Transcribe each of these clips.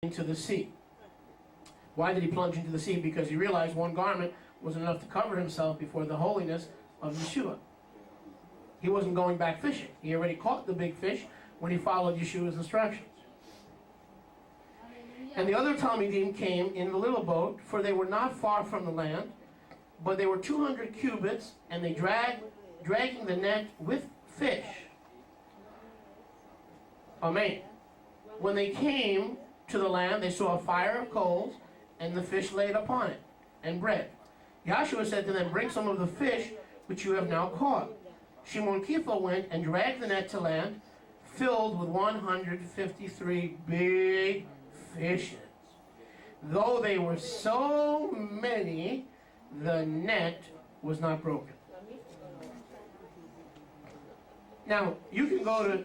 into the sea. Why did he plunge into the sea? Because he realized one garment wasn't enough to cover himself before the holiness of Yeshua. He wasn't going back fishing. He already caught the big fish when he followed Yeshua's instructions. And the other Talmidim came in the little boat, for they were not far from the land, but they were 200 cubits, and they dragging the net with fish. Amen. When they came to the land, they saw a fire of coals, and the fish laid upon it, and bread. Yahushua said to them, "Bring some of the fish which you have now caught." Shimon Keefa went and dragged the net to land, filled with 153 big fishes. Though they were so many, the net was not broken. Now, you can go to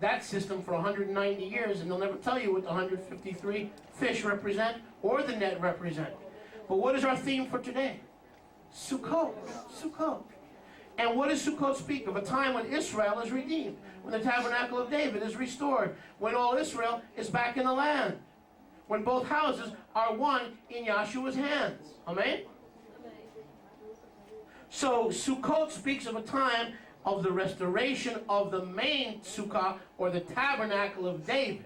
that system for 190 years and they'll never tell you what the 153 fish represent or the net represent. But what is our theme for today? Sukkot. Sukkot. And what does Sukkot speak of? A time when Israel is redeemed, when the tabernacle of David is restored, when all Israel is back in the land, when both houses are one in Yahshua's hands. Amen? So Sukkot speaks of a time of the restoration of the main Sukkah, or the tabernacle of David.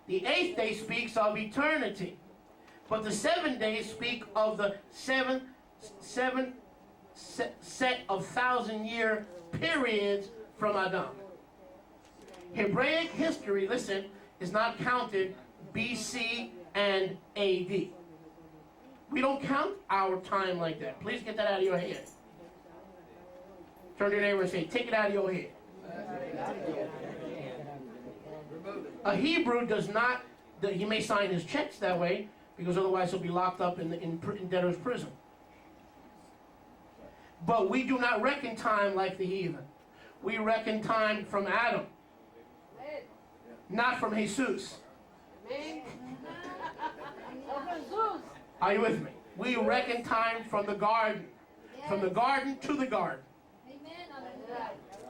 The 8th day speaks of eternity. But the 7 days speak of the seven set of 1,000-year periods from Adam. Hebraic history, listen, is not counted BC and AD. We don't count our time like that. Please get that out of your head. Turn to your neighbor and say, take it out of your head. A Hebrew does not, he may sign his checks that way, because otherwise he'll be locked up in debtor's prison. But we do not reckon time like the heathen. We reckon time from Adam, not from Jesus. Are you with me? We reckon time from the garden. From the garden to the garden.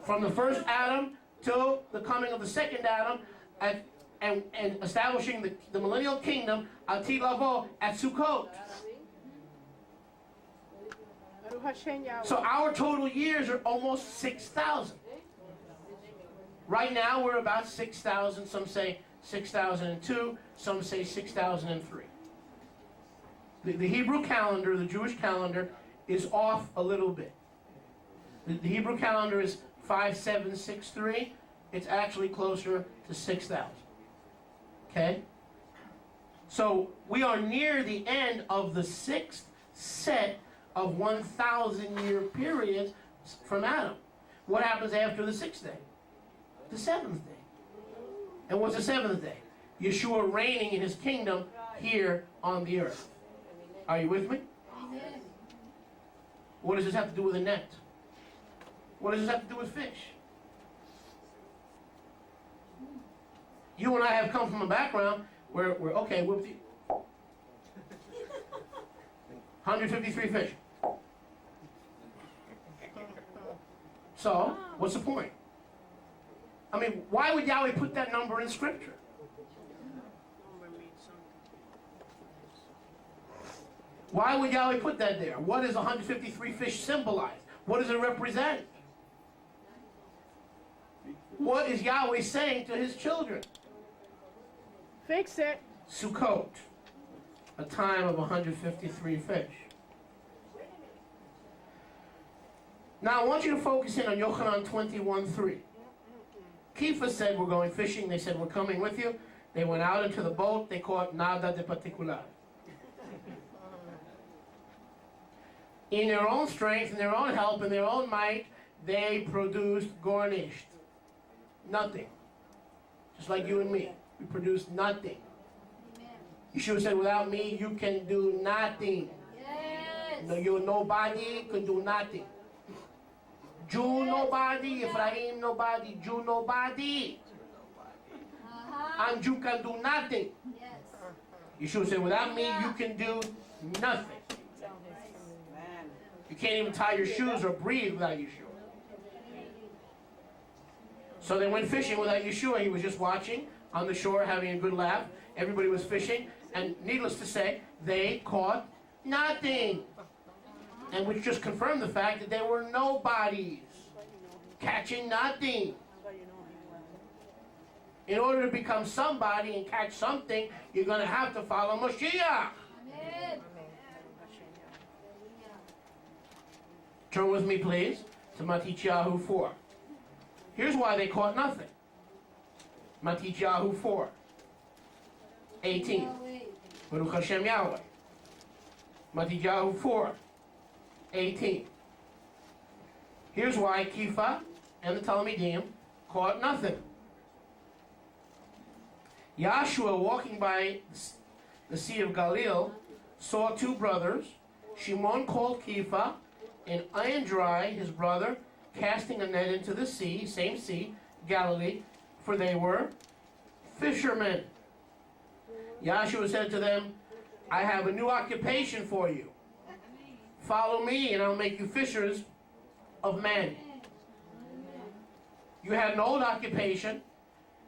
From the first Adam till the coming of the second Adam, and establishing the millennial kingdom, Atid Lavo, at Sukkot. So our total years are almost 6,000. Right now we're about 6,000. Some say 6,002. Some say 6,003. The Hebrew calendar, the Jewish calendar, is off a little bit. The Hebrew calendar is 5763. It's actually closer to 6,000. Okay? So we are near the end of the 6th set of 1,000-year periods from Adam. What happens after the 6th day? The 7th day. And what's the 7th day? Yeshua reigning in his kingdom here on the earth. Are you with me? Amen. What does this have to do with a net? What does this have to do with fish? You and I have come from a background where we're okay, we'll be 153 fish. So, what's the point? I mean, why would Yahweh put that number in Scripture? Why would Yahweh put that there? What does 153 fish symbolize? What does it represent? What is Yahweh saying to his children? Fix it. Sukkot, a time of 153 fish. Now I want you to focus in on Yochanan 21:3. Keefa said, we're going fishing. They said, we're coming with you. They went out into the boat. They caught nada de particular. In their own strength, in their own help, in their own might, they produced garnished. Nothing. Just like you and me. We produced nothing. Amen. Yeshua said, without me, you can do nothing. Yes. No, you nobody can do nothing. Jew nobody, Ephraim nobody, Jew nobody. And you can do nothing. Yes. Yeshua said, without me, you can do nothing. You can't even tie your shoes or breathe without Yeshua. So they went fishing without Yeshua. He was just watching on the shore, having a good laugh. Everybody was fishing, and needless to say, they caught nothing. And which just confirmed the fact that they were nobodies, catching nothing. In order to become somebody and catch something, you're going to have to follow Moshiach. Amen. Turn with me, please, to Moshiach 4. Here's why they caught nothing. Moshiach 4, 18. Baruch Hashem Yahweh. Moshiach 4, 18. Here's why Keefa and the Talmidim caught nothing. Yahushua, walking by the Sea of Galilee, saw two brothers, Shimon called Keefa, and Andrai, his brother, casting a net into the sea, same sea, Galilee, for they were fishermen. Yahushua said to them, I have a new occupation for you. Follow me, and I'll make you fishers of men. You had an old occupation,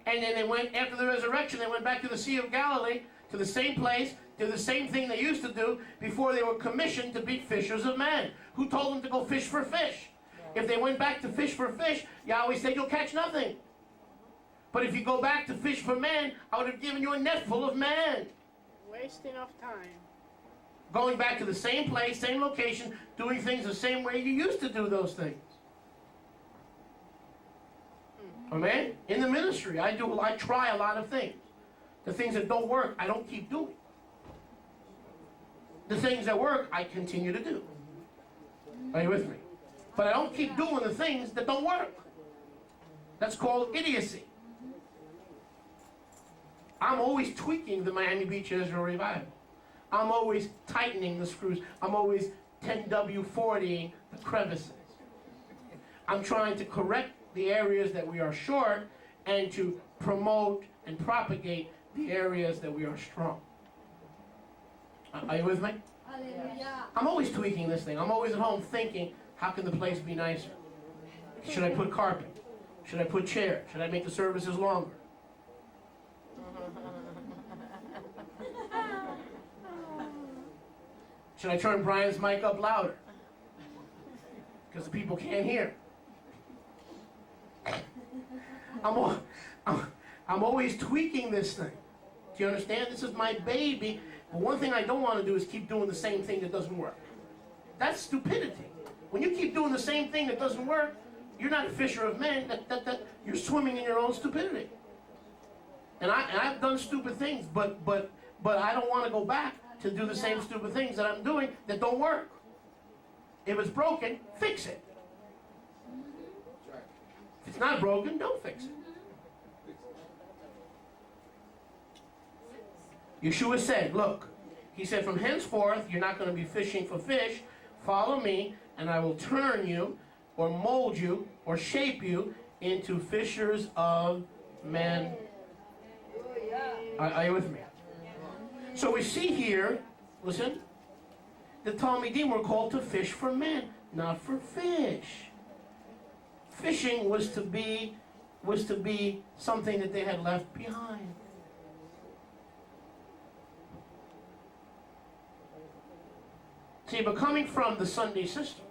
and then they went, after the resurrection, they went back to the Sea of Galilee, to the same place, did the same thing they used to do before they were commissioned to be fishers of men. Who told them to go fish for fish? If they went back to fish for fish, Yahweh said you'll catch nothing. But if you go back to fish for men, I would have given you a net full of men. Wasting of time. Going back to the same place, same location, doing things the same way you used to do those things. Amen? In the ministry, I try a lot of things. The things that don't work, I don't keep doing. The things that work, I continue to do. Are you with me? But I don't keep doing the things that don't work. That's called idiocy. I'm always tweaking the Miami Beach Israel Revival. I'm always tightening the screws. I'm always 10W40ing the crevices. I'm trying to correct the areas that we are short and to promote and propagate the areas that we are strong. Are you with me? Hallelujah. I'm always tweaking this thing. I'm always at home thinking, how can the place be nicer? Should I put carpet? Should I put chairs? Should I make the services longer? Should I turn Brian's mic up louder? Because the people can't hear. I'm always tweaking this thing. Do you understand? This is my baby. But one thing I don't want to do is keep doing the same thing that doesn't work. That's stupidity. When you keep doing the same thing that doesn't work, you're not a fisher of men. You're swimming in your own stupidity. And I've done stupid things, but I don't want to go back to do the same stupid things that I'm doing that don't work. If it's broken, fix it. If it's not broken, don't fix it. Yeshua said, look, he said, from henceforth, you're not going to be fishing for fish. Follow me, and I will turn you, or mold you, or shape you into fishers of men. Are you with me? So we see here, listen, the Talmidim were called to fish for men, not for fish. Fishing was to be something that they had left behind. See, but coming from the Sunday system,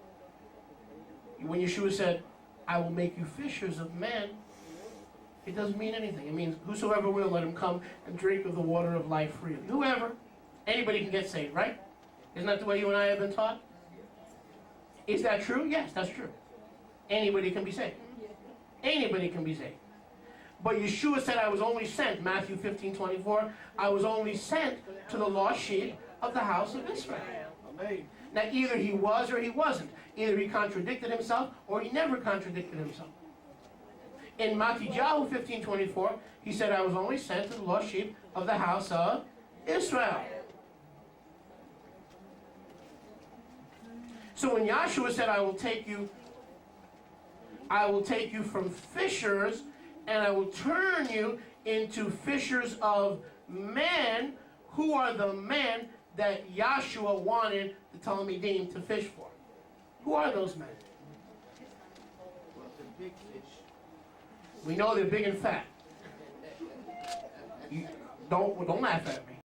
when Yeshua said, I will make you fishers of men, it doesn't mean anything. It means whosoever will, let him come and drink of the water of life freely. Whoever. Anybody can get saved, right? Isn't that the way you and I have been taught? Is that true? Yes, that's true. Anybody can be saved. Anybody can be saved. But Yeshua said, I was only sent, Matthew 15:24, I was only sent to the lost sheep of the house of Israel. Amen. Now, either he was or he wasn't. Either he contradicted himself or he never contradicted himself. In Moshiach 15:24, he said, I was only sent to the lost sheep of the house of Israel. So when Yahshua said, I will take you from fishers, and I will turn you into fishers of men, who are the men that Yahshua wanted the Talmidim to fish for? Who are those men? The big fish. We know they're big and fat. Don't laugh at me.